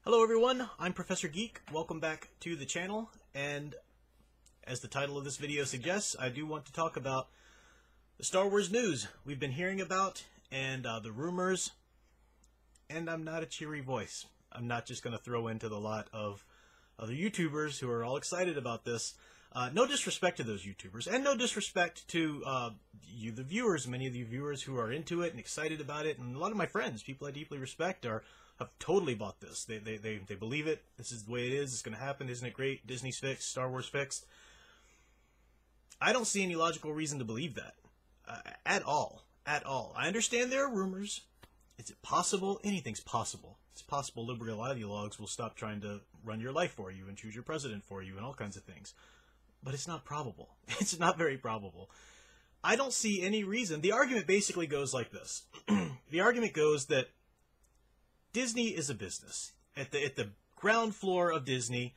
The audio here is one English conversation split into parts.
Hello everyone, I'm Professor Geek. Welcome back to the channel, and as the title of this video suggests, I do want to talk about the Star Wars news we've been hearing about, and the rumors, and I'm not a cheery voice. I'm not just going to throw into the lot of other YouTubers who are all excited about this. No disrespect to those YouTubers, and no disrespect to you, the viewers, many of you viewers who are into it and excited about it, and a lot of my friends, people I deeply respect, have totally bought this. They believe it. This is the way it is. It's going to happen. Isn't it great? Disney's fixed. Star Wars fixed. I don't see any logical reason to believe that. At all. At all. I understand there are rumors. Is it possible? Anything's possible. It's possible liberal ideologues will stop trying to run your life for you and choose your president for you and all kinds of things. But it's not probable. It's not very probable. I don't see any reason. The argument basically goes like this. The argument goes that Disney is a business. At the ground floor of Disney,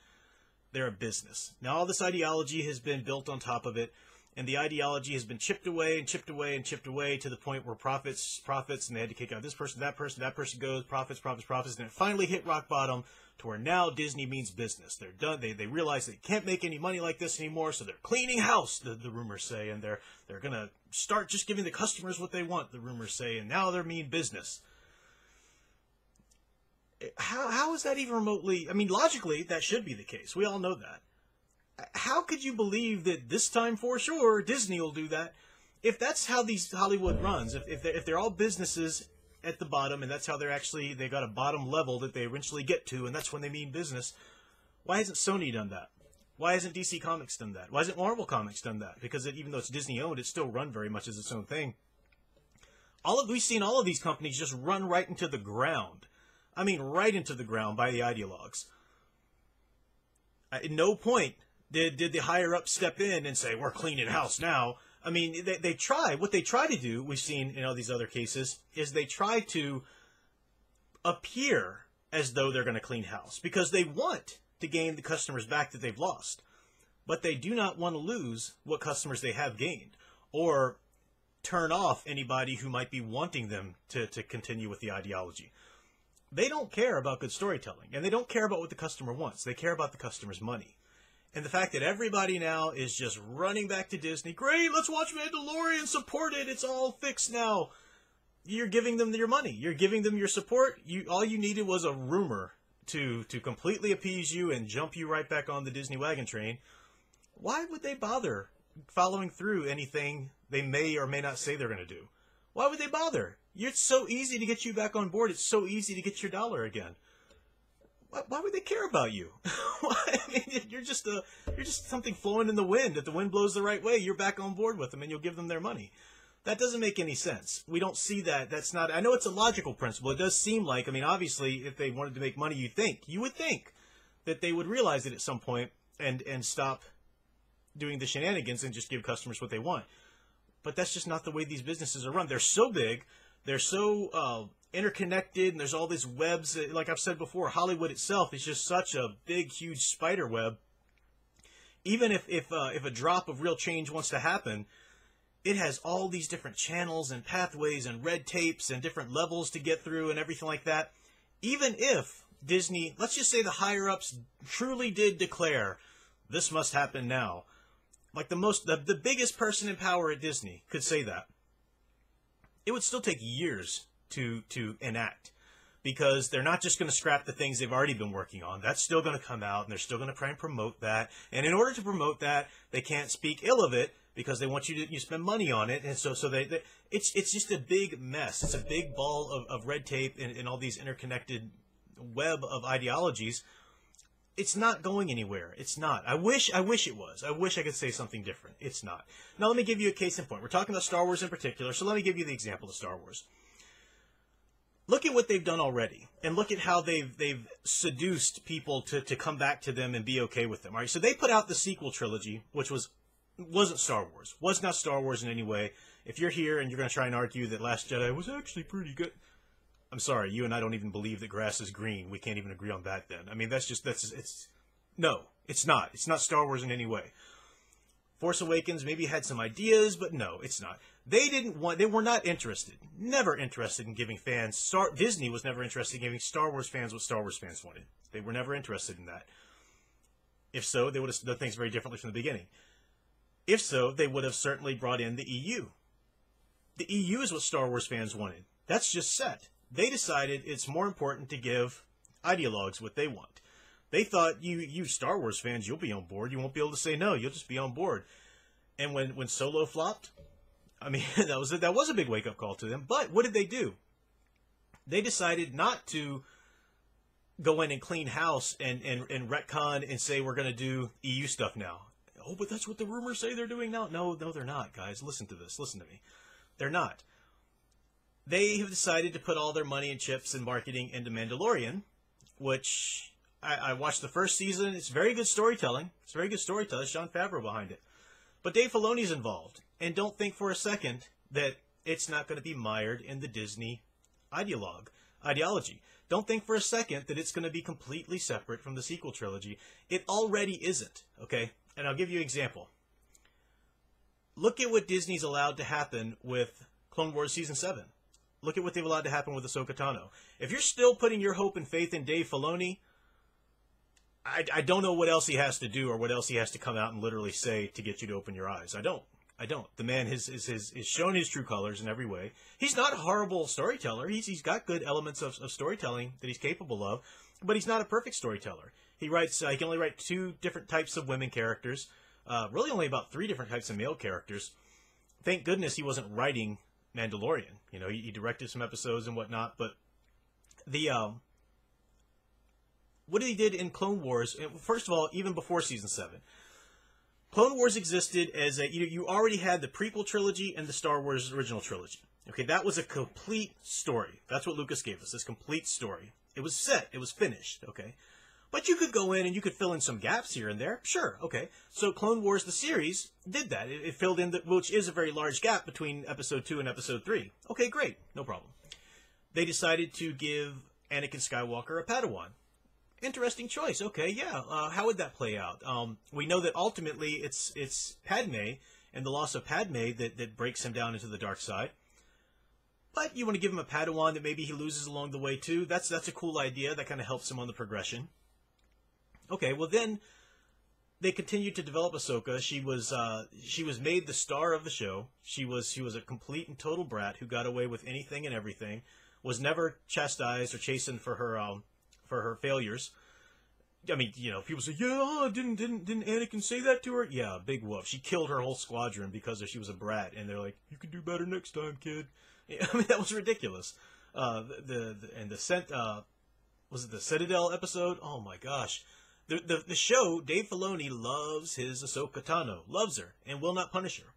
they're a business. Now all this ideology has been built on top of it, and the ideology has been chipped away and chipped away and chipped away to the point where profits, and they had to kick out this person, that person goes, profits, and it finally hit rock bottom to where now Disney means business. They're done. They realize they can't make any money like this anymore, so they're cleaning house, the rumors say, and they're going to start just giving the customers what they want, the rumors say, and now they're mean business. How is that even remotely... I mean, logically, that should be the case. We all know that. How could you believe that this time for sure Disney will do that? If that's how these Hollywood runs, if they're all businesses at the bottom, and that's how they got a bottom level that they eventually get to, and that's when they mean business, why hasn't Sony done that? Why hasn't DC Comics done that? Why hasn't Marvel Comics done that? Because even though it's Disney-owned, it's still run very much as its own thing. We've seen all of these companies just run right into the ground. I mean, right into the ground by the ideologues. At no point did the higher-ups step in and say, we're cleaning house now. I mean, they try. What they try to do, we've seen in all these other cases, is they try to appear as though they're going to clean house because they want to gain the customers back that they've lost. But they do not want to lose what customers they have gained or turn off anybody who might be wanting them to continue with the ideology. They don't care about good storytelling, and they don't care about what the customer wants. They care about the customer's money. And the fact that everybody now is just running back to Disney, great, let's watch Mandalorian, support it, it's all fixed now. You're giving them your money. You're giving them your support. All you needed was a rumor to completely appease you and jump you right back on the Disney wagon train. Why would they bother following through anything they may or may not say they're going to do? Why would they bother? It's so easy to get you back on board. It's so easy to get your dollar again. Why would they care about you? I mean, you're just something flowing in the wind. If the wind blows the right way, you're back on board with them, and you'll give them their money. That doesn't make any sense. We don't see that. That's not. I know it's a logical principle. It does seem like. I mean, obviously, if they wanted to make money, you would think that they would realize it at some point and stop doing the shenanigans and just give customers what they want. But that's just not the way these businesses are run. They're so big. They're so interconnected, and there's all these webs. Like I've said before, Hollywood itself is just such a big, huge spider web. Even if a drop of real change wants to happen, it has all these different channels and pathways and red tapes and different levels to get through and everything like that. Even if Disney, let's just say the higher-ups truly did declare, this must happen now. Like the biggest person in power at Disney could say that. It would still take years to enact, because they're not just going to scrap the things they've already been working on. That's still going to come out, and they're still going to try and promote that. And in order to promote that, they can't speak ill of it because they want you to spend money on it. And so it's just a big mess. It's a big ball of red tape and all these interconnected web of ideologies. It's not going anywhere. It's not. I wish it was. I wish I could say something different. It's not. Now let me give you a case in point. We're talking about Star Wars in particular, so let me give you the example of Star Wars. Look at what they've done already, and look at how they've seduced people to come back to them and be okay with them. All right, so they put out the sequel trilogy, which wasn't Star Wars. Was not Star Wars in any way. If you're here and you're going to try and argue that Last Jedi was actually pretty good, I'm sorry, you and I don't even believe that grass is green. We can't even agree on that then. I mean, no, it's not. It's not Star Wars in any way. Force Awakens maybe had some ideas, but no, it's not. They were not interested, never interested in giving fans, Disney was never interested in giving Star Wars fans what Star Wars fans wanted. They were never interested in that. If so, they would have done things very differently from the beginning. If so, they would have certainly brought in the EU. The EU is what Star Wars fans wanted. That's just set. They decided it's more important to give ideologues what they want. They thought, you Star Wars fans, you'll be on board. You won't be able to say no. You'll just be on board. And when Solo flopped, I mean, that was a big wake-up call to them. But what did they do? They decided not to go in and clean house and retcon and say we're going to do EU stuff now. Oh, but that's what the rumors say they're doing now. No, they're not, guys. Listen to this. Listen to me. They're not. They have decided to put all their money and chips and marketing into Mandalorian, which I watched the first season. It's very good storytelling. It's very good storytelling. Jon Favreau behind it. But Dave Filoni's involved. And don't think for a second that it's not going to be mired in the Disney ideology. Don't think for a second that it's going to be completely separate from the sequel trilogy. It already isn't, okay? And I'll give you an example. Look at what Disney's allowed to happen with Clone Wars Season 7. Look at what they've allowed to happen with Ahsoka Tano. If you're still putting your hope and faith in Dave Filoni, I don't know what else he has to do or what else he has to come out and literally say to get you to open your eyes. I don't. The man has shown his true colors in every way. He's not a horrible storyteller. He's got good elements of storytelling that he's capable of, but he's not a perfect storyteller. He can only write 2 different types of women characters, really only about 3 different types of male characters. Thank goodness he wasn't writing Mandalorian. You know, he directed some episodes and whatnot, but what he did in Clone Wars, first of all, even before Season 7, Clone Wars existed as you already had the prequel trilogy and the Star Wars original trilogy. Okay, that was a complete story. That's what Lucas gave us, this complete story. It was set. It was finished, okay? But you could go in and you could fill in some gaps here and there. Sure, okay. So Clone Wars, the series, did that. It filled in, which is a very large gap between Episode 2 and Episode 3. Okay, great. No problem. They decided to give Anakin Skywalker a Padawan. Interesting choice. Okay, yeah. How would that play out? We know that ultimately it's Padme and the loss of Padme that breaks him down into the dark side. But you want to give him a Padawan that maybe he loses along the way too. That's a cool idea. That kind of helps him on the progression. Okay, well then they continued to develop Ahsoka. She was made the star of the show. She was a complete and total brat who got away with anything and everything. Was never chastised or chastened for her failures. I mean, you know, people say, yeah, didn't Anakin say that to her? Yeah, big whoop. She killed her whole squadron because she was a brat, and they're like, you can do better next time, kid. I mean, that was ridiculous. Was it the Citadel episode? Oh my gosh. The show, Dave Filoni loves his Ahsoka Tano, loves her, and will not punish her.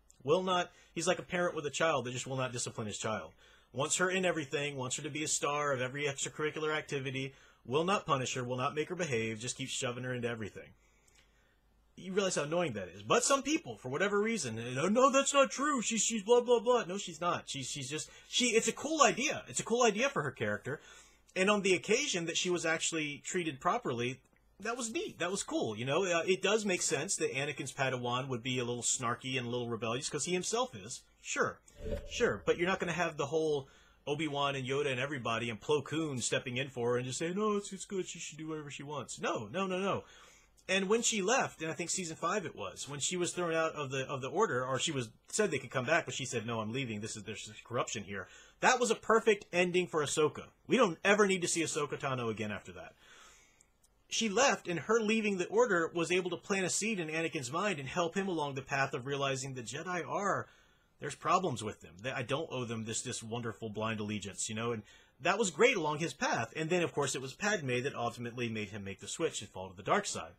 He's like a parent with a child that just will not discipline his child. Wants her in everything, wants her to be a star of every extracurricular activity, will not punish her, will not make her behave, just keeps shoving her into everything. You realize how annoying that is. But some people, for whatever reason, no, that's not true. She's blah, blah, blah. No, she's not. It's a cool idea. It's a cool idea for her character. And on the occasion that she was actually treated properly, that was neat. That was cool. You know, it does make sense that Anakin's Padawan would be a little snarky and a little rebellious because he himself is. Sure. But you're not going to have the whole Obi-Wan and Yoda and everybody and Plo Koon stepping in for her and just saying, no, it's good. She should do whatever she wants. No. And when she left, and I think Season 5 it was, when she was thrown out of the Order, or said they could come back, but she said, no, I'm leaving. There's corruption here. That was a perfect ending for Ahsoka. We don't ever need to see Ahsoka Tano again after that. She left, and her leaving the Order was able to plant a seed in Anakin's mind and help him along the path of realizing the Jedi there's problems with them. I don't owe them this wonderful blind allegiance, you know, and that was great along his path. And then, of course, it was Padme that ultimately made him make the switch and fall to the dark side.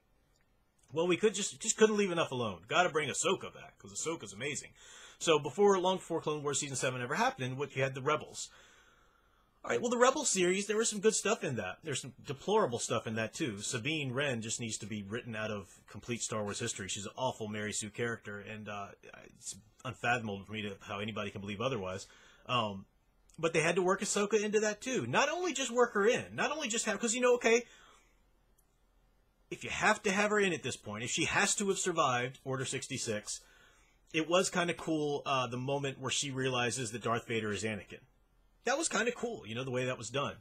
Well, we just couldn't leave enough alone. Got to bring Ahsoka back, because Ahsoka's amazing. So long before Clone Wars Season 7 ever happened, you had the Rebels. All right, well, the Rebel series, there was some good stuff in that. There's some deplorable stuff in that, too. Sabine Wren just needs to be written out of complete Star Wars history. She's an awful Mary Sue character, and it's unfathomable for me how anybody can believe otherwise. But they had to work Ahsoka into that, too. Not only just work her in, not only just have... Because, you know, okay, if you have to have her in at this point, if she has to have survived Order 66, it was kind of cool, the moment where she realizes that Darth Vader is Anakin. That was kind of cool, you know, the way that was done.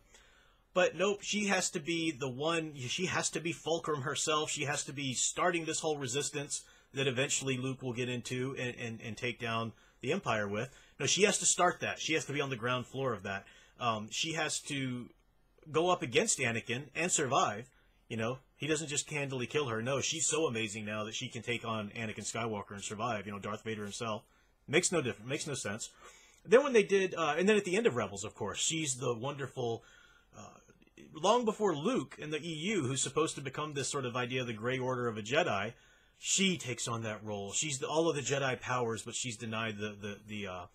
But nope, she has to be the one, she has to be Fulcrum herself. She has to be starting this whole resistance that eventually Luke will get into and take down the Empire with. No, she has to start that. She has to be on the ground floor of that. She has to go up against Anakin and survive. You know, he doesn't just handily kill her. No, she's so amazing now that she can take on Anakin Skywalker and survive. You know, Darth Vader himself. Makes no difference. Makes no sense. Then when they did, and then at the end of Rebels, of course, she's the wonderful, long before Luke in the EU, who's supposed to become this sort of idea of the Grey Order of a Jedi, she takes on that role. She's all of the Jedi powers, but she's denied the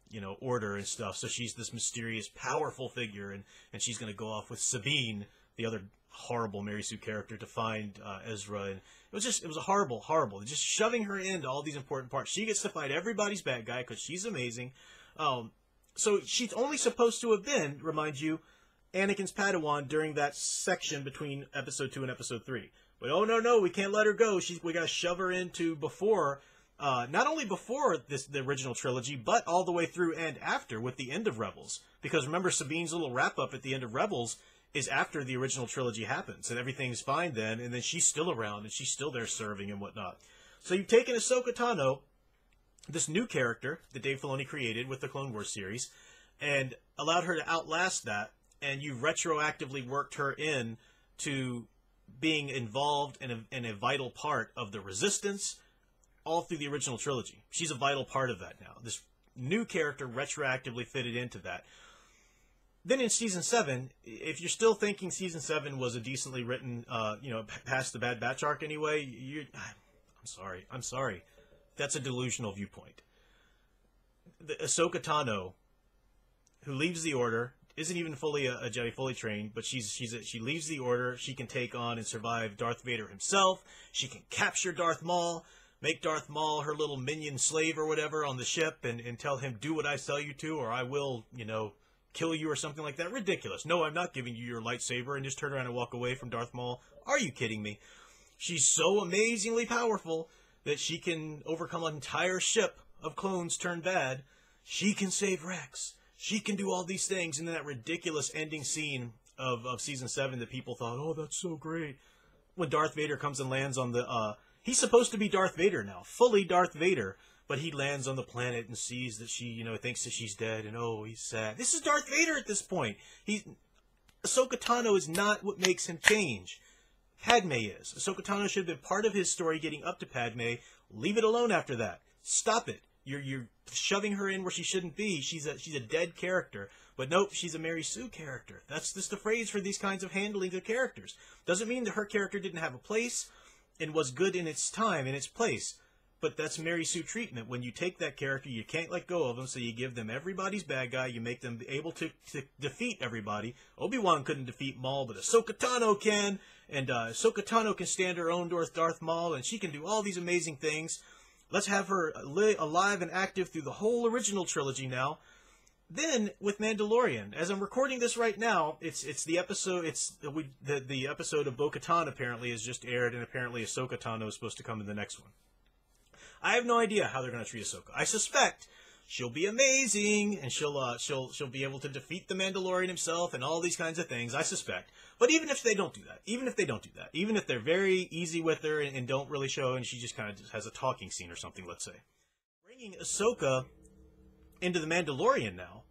you know, order and stuff. So she's this mysterious, powerful figure, and she's going to go off with Sabine, the other horrible Mary Sue character, to find Ezra. And it was a horrible, just shoving her into all these important parts. She gets to fight everybody's bad guy because she's amazing. So she's only supposed to have been, remind you, Anakin's Padawan during that section between Episode 2 and Episode 3. But oh no, we can't let her go. We got to shove her into before, not only before the original trilogy, but all the way through and after with the end of Rebels. Because remember, Sabine's little wrap-up at the end of Rebels is after the original trilogy happens, and everything's fine then, and then she's still around, and she's still there serving and whatnot. So you've taken Ahsoka Tano, this new character that Dave Filoni created with the Clone Wars series, and allowed her to outlast that, and you retroactively worked her in to being involved in a vital part of the Resistance all through the original trilogy. She's a vital part of that now. This new character retroactively fitted into that. Then in Season 7, if you're still thinking Season 7 was a decently written, you know, past the Bad Batch arc anyway, I'm sorry. That's a delusional viewpoint. The Ahsoka Tano, who leaves the Order, isn't even fully a Jedi, fully trained, but she leaves the Order. She can take on and survive Darth Vader himself. She can capture Darth Maul, make Darth Maul her little minion slave or whatever on the ship, and tell him, do what I tell you to, or I will, you know, kill you or something like that. Ridiculous. No, I'm not giving you your lightsaber, and just turn around and walk away from Darth Maul. Are you kidding me? She's so amazingly powerful that she can overcome an entire ship of clones turned bad. She can save Rex. She can do all these things. And then that ridiculous ending scene of Season 7 that people thought, oh, that's so great. When Darth Vader comes and lands on the... he's supposed to be Darth Vader now. Fully Darth Vader. But he lands on the planet and sees that she, you know, thinks that she's dead. And, oh, he's sad. This is Darth Vader at this point. Ahsoka Tano is not what makes him change. Padme is. Ahsoka Tano should have been part of his story getting up to Padme. Leave it alone after that. Stop it. You're shoving her in where she shouldn't be. She's a dead character. But nope, she's a Mary Sue character. That's just the phrase for these kinds of handling of characters. Doesn't mean that her character didn't have a place and was good in its time, in its place. But that's Mary Sue treatment. When you take that character, you can't let go of them, so you give them everybody's bad guy. You make them able to defeat everybody. Obi-Wan couldn't defeat Maul, but Ahsoka Tano can. And Ahsoka Tano can stand her own Darth Maul, and she can do all these amazing things. Let's have her alive and active through the whole original trilogy now. Then, with Mandalorian, as I'm recording this right now, it's the episode, the episode of Bo-Katan apparently has just aired, and apparently Ahsoka Tano is supposed to come in the next one. I have no idea how they're going to treat Ahsoka. I suspect she'll be amazing, and she'll be able to defeat the Mandalorian himself and all these kinds of things. I suspect. But even if they don't do that, even if they're very easy with her and don't really show, and she just kind of has a talking scene or something, let's say, bringing Ahsoka into the Mandalorian now.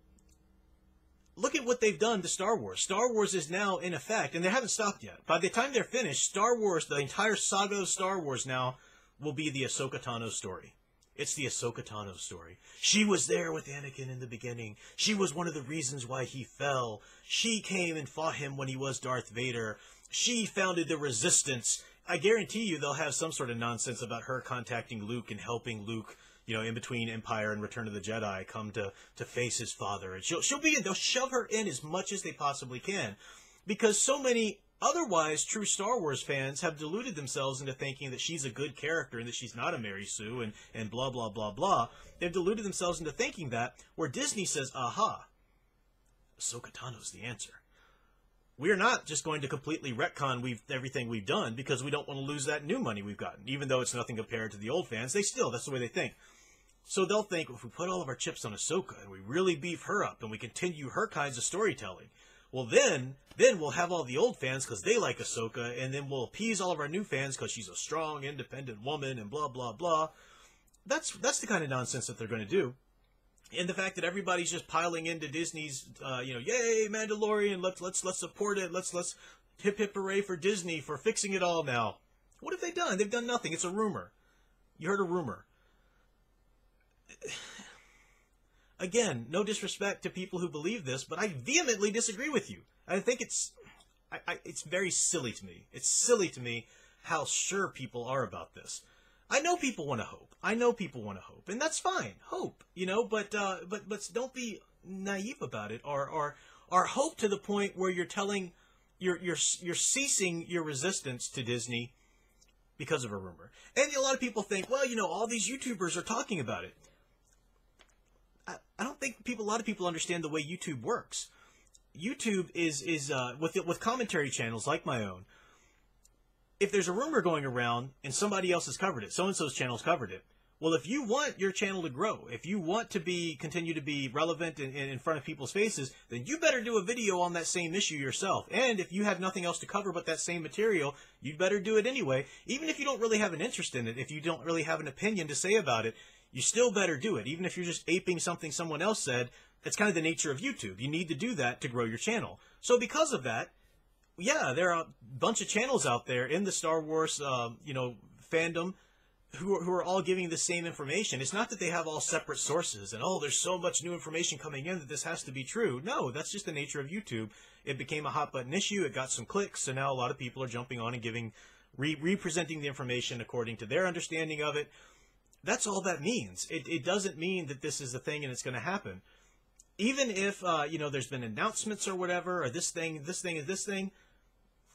Look at what they've done to Star Wars. Star Wars is now in effect, and they haven't stopped yet. By the time they're finished, Star Wars, the entire saga of Star Wars now, will be the Ahsoka Tano story. It's the Ahsoka Tano story. She was there with Anakin in the beginning. She was one of the reasons why he fell. She came and fought him when he was Darth Vader. She founded the Resistance. I guarantee you they'll have some sort of nonsense about her contacting Luke and helping Luke, you know, in between Empire and Return of the Jedi, come to face his father. And she'll be in. They'll shove her in as much as they possibly can. Because so many otherwise true Star Wars fans have deluded themselves into thinking that she's a good character and that she's not a Mary Sue and blah, blah, blah, blah. They've deluded themselves into thinking that, where Disney says, aha, Ahsoka Tano's the answer. We're not just going to completely retcon everything we've done because we don't want to lose that new money we've gotten. Even though it's nothing compared to the old fans, that's the way they think. So they'll think, if we put all of our chips on Ahsoka and we really beef her up and we continue her kinds of storytelling, well, then we'll have all the old fans because they like Ahsoka, and then we'll appease all of our new fans because she's a strong, independent woman and blah, blah, blah. That's the kind of nonsense that they're going to do. And the fact that everybody's just piling into Disney's, yay, Mandalorian, let's support it, let's hip hip hooray for Disney for fixing it all now. What have they done? They've done nothing. It's a rumor. You heard a rumor. Again, no disrespect to people who believe this, but I vehemently disagree with you. I think it's very silly to me. It's silly to me how sure people are about this. I know people want to hope. And that's fine. Hope, but don't be naive about it, or hope to the point where you're telling, you're ceasing your resistance to Disney because of a rumor. And a lot of people think, well, all these YouTubers are talking about it. I don't think a lot of people understand the way YouTube works. YouTube is with commentary channels like my own. If there's a rumor going around and somebody else has covered it, so-and-so's channel's covered it, well, if you want your channel to grow, if you want to continue to be relevant and in front of people's faces, then you better do a video on that same issue yourself. And if you have nothing else to cover but that same material, you'd better do it anyway. Even if you don't really have an interest in it, if you don't really have an opinion to say about it, you still better do it. Even if you're just aping something someone else said, it's kind of the nature of YouTube. You need to do that to grow your channel. So because of that, yeah, there are a bunch of channels out there in the Star Wars, fandom who are all giving the same information. It's not that they have all separate sources and, there's so much new information coming in that this has to be true. No, that's just the nature of YouTube. It became a hot button issue. It got some clicks. So now a lot of people are jumping on and giving, representing the information according to their understanding of it. That's all that means. It doesn't mean that this is the thing and it's going to happen. Even if, there's been announcements or whatever, or this thing,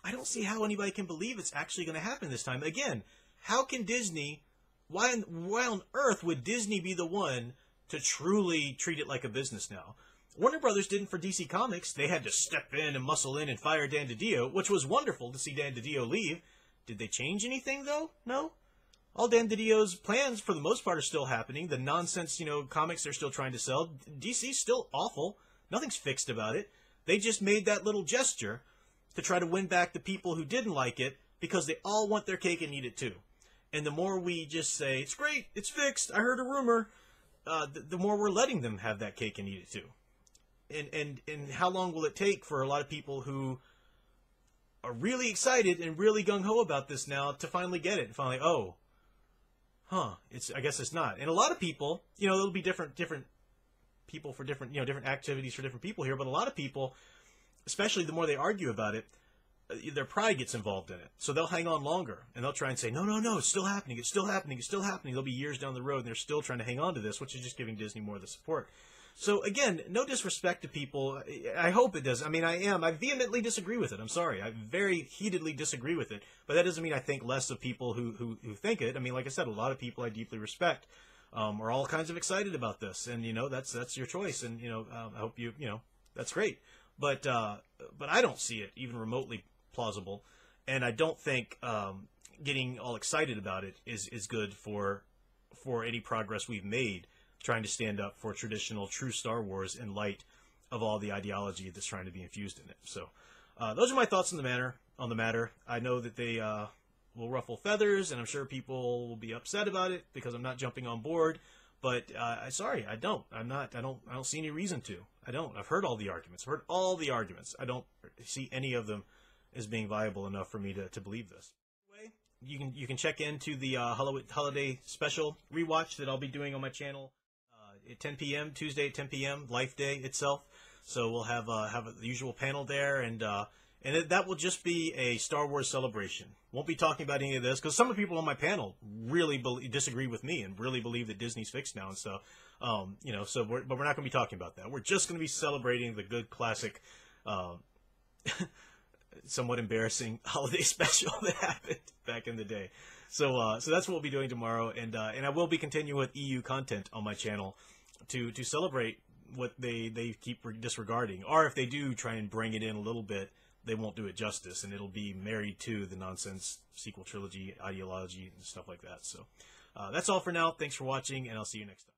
I don't see how anybody can believe it's actually going to happen this time. Again, how can Disney, why on earth would Disney be the one to truly treat it like a business now? Warner Brothers didn't for DC Comics. They had to step in and muscle in and fire Dan DiDio, which was wonderful to see Dan DiDio leave. Did they change anything, though? No. All Dan DiDio's plans, for the most part, are still happening. The nonsense, comics they're still trying to sell. DC's still awful. Nothing's fixed about it. They just made that little gesture to try to win back the people who didn't like it because they all want their cake and eat it too. And the more we just say, it's great, it's fixed, I heard a rumor, the more we're letting them have that cake and eat it too. And how long will it take for a lot of people who are really excited and really gung-ho about this now to finally get it and finally, I guess it's not. And a lot of people, there'll be different people for different, different activities for different people here, but a lot of people, especially the more they argue about it, their pride gets involved in it. So they'll hang on longer and they'll try and say, no, it's still happening. It's still happening. It's still happening. They'll be years down the road and they're still trying to hang on to this, which is just giving Disney more of the support. So again, no disrespect to people. I hope it does. I mean, I vehemently disagree with it. I'm sorry. I very heatedly disagree with it, but that doesn't mean I think less of people who think it. I mean, like I said, a lot of people I deeply respect, are all kinds of excited about this, and that's your choice. And I hope that's great. But I don't see it even remotely plausible, and I don't think getting all excited about it is good for any progress we've made trying to stand up for traditional, true Star Wars in light of all the ideology that's trying to be infused in it. So those are my thoughts on the matter. I know that they will ruffle feathers, and I'm sure people will be upset about it because I'm not jumping on board. But sorry, I don't see any reason to. I don't. I've heard all the arguments. I've heard all the arguments. I don't see any of them as being viable enough for me to believe this. Anyway, you can check into the holiday special rewatch that I'll be doing on my channel at 10 p.m. Tuesday at 10 p.m. Life Day itself. So we'll have the usual panel there, and that will just be a Star Wars celebration. Won't be talking about any of this because some of the people on my panel really disagree with me and really believe that Disney's fixed now and stuff. So we're not going to be talking about that. We're just going to be celebrating the good classic, somewhat embarrassing holiday special that happened back in the day. So that's what we'll be doing tomorrow, and I will be continuing with EU content on my channel to celebrate what they keep disregarding, or if they do try and bring it in a little bit, they won't do it justice, and it'll be married to the nonsense sequel trilogy ideology and stuff like that. So that's all for now. Thanks for watching, and I'll see you next time.